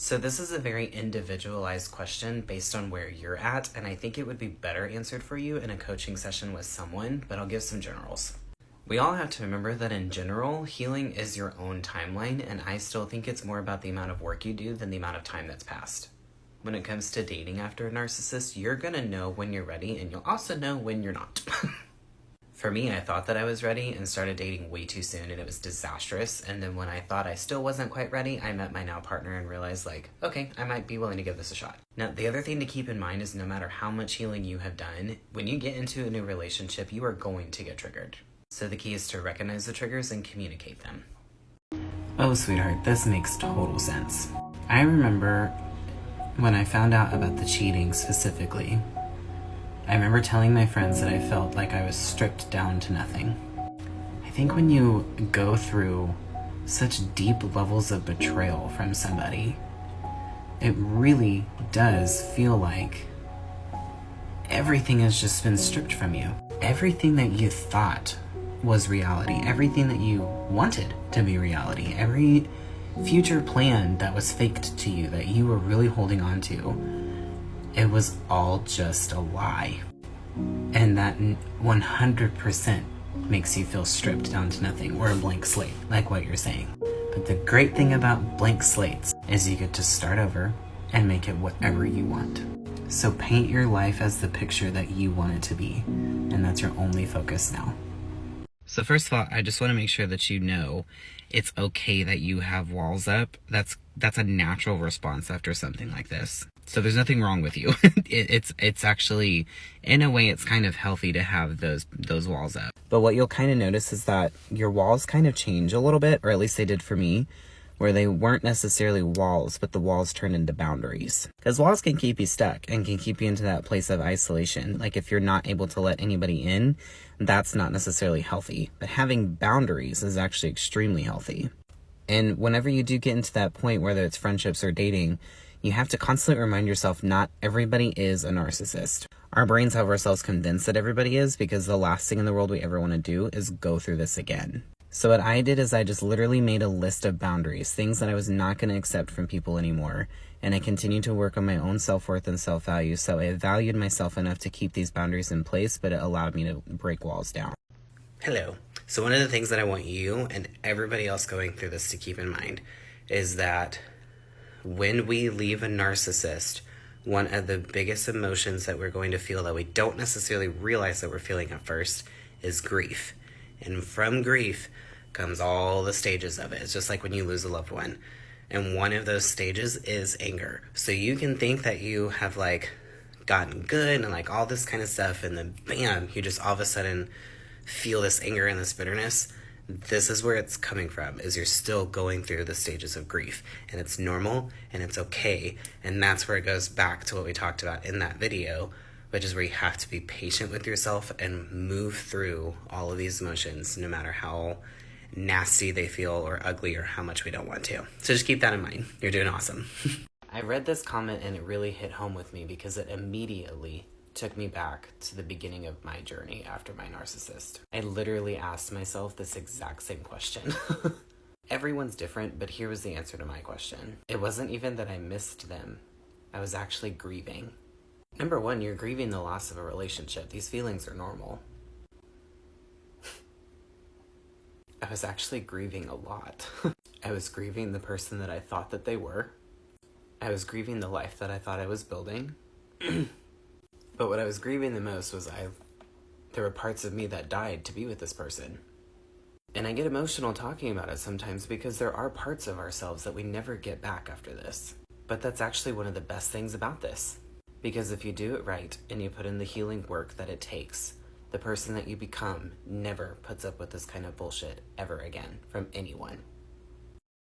So this is a very individualized question based on where you're at, and I think it would be better answered for you in a coaching session with someone, but I'll give some generals. We all have to remember that in general, healing is your own timeline, and I still think it's more about the amount of work you do than the amount of time that's passed. When it comes to dating after a narcissist, you're gonna know when you're ready, and you'll also know when you're not. For me, I thought that I was ready and started dating way too soon, and it was disastrous. And then when I thought I still wasn't quite ready, I met my now partner and realized, like, okay, I might be willing to give this a shot. Now, the other thing to keep in mind is no matter how much healing you have done, when you get into a new relationship, you are going to get triggered. So the key is to recognize the triggers and communicate them. Oh, sweetheart, this makes total sense. I remember when I found out about the cheating specifically, I remember telling my friends that I felt like I was stripped down to nothing. I think when you go through such deep levels of betrayal from somebody, it really does feel like everything has just been stripped from you. Everything that you thought was reality, everything that you wanted to be reality, every future plan that was faked to you, that you were really holding on to, it was all just a lie. And that 100% makes you feel stripped down to nothing, or a blank slate, like what you're saying. But the great thing about blank slates is you get to start over and make it whatever you want. So paint your life as the picture that you want it to be, and that's your only focus now. So first of all, I just want to make sure that you know it's okay that you have walls up. That's a natural response after something like this. So there's nothing wrong with you. It's actually, in a way, it's kind of healthy to have those walls up. But what you'll kind of notice is that your walls kind of change a little bit, or at least they did for me, where they weren't necessarily walls, but the walls turned into boundaries. Because walls can keep you stuck and can keep you into that place of isolation. Like if you're not able to let anybody in, that's not necessarily healthy. But having boundaries is actually extremely healthy. And whenever you do get into that point, whether it's friendships or dating, you have to constantly remind yourself not everybody is a narcissist. Our brains have ourselves convinced that everybody is, because the last thing in the world we ever want to do is go through this again. So what I did is I just literally made a list of boundaries, things that I was not going to accept from people anymore. And I continued to work on my own self-worth and self-value. So I valued myself enough to keep these boundaries in place, but it allowed me to break walls down. Hello. So one of the things that I want you and everybody else going through this to keep in mind is that when we leave a narcissist, one of the biggest emotions that we're going to feel that we don't necessarily realize that we're feeling at first is grief. And from grief comes all the stages of it. It's just like when you lose a loved one. And one of those stages is anger. So you can think that you have like gotten good and like all this kind of stuff, and then bam, you just all of a sudden feel this anger and this bitterness. This is where it's coming from, is you're still going through the stages of grief, and it's normal and it's okay. And that's where it goes back to what we talked about in that video, which is where you have to be patient with yourself and move through all of these emotions, no matter how nasty they feel or ugly or how much we don't want to. So just keep that in mind. You're doing awesome. I read this comment and it really hit home with me because it immediately took me back to the beginning of my journey after my narcissist. I literally asked myself this exact same question. Everyone's different, but here was the answer to my question. It wasn't even that I missed them. I was actually grieving. Number one, you're grieving the loss of a relationship. These feelings are normal. I was actually grieving a lot. I was grieving the person that I thought that they were. I was grieving the life that I thought I was building. But what I was grieving the most was there were parts of me that died to be with this person. And I get emotional talking about it sometimes because there are parts of ourselves that we never get back after this. But that's actually one of the best things about this. Because if you do it right and you put in the healing work that it takes, the person that you become never puts up with this kind of bullshit ever again from anyone.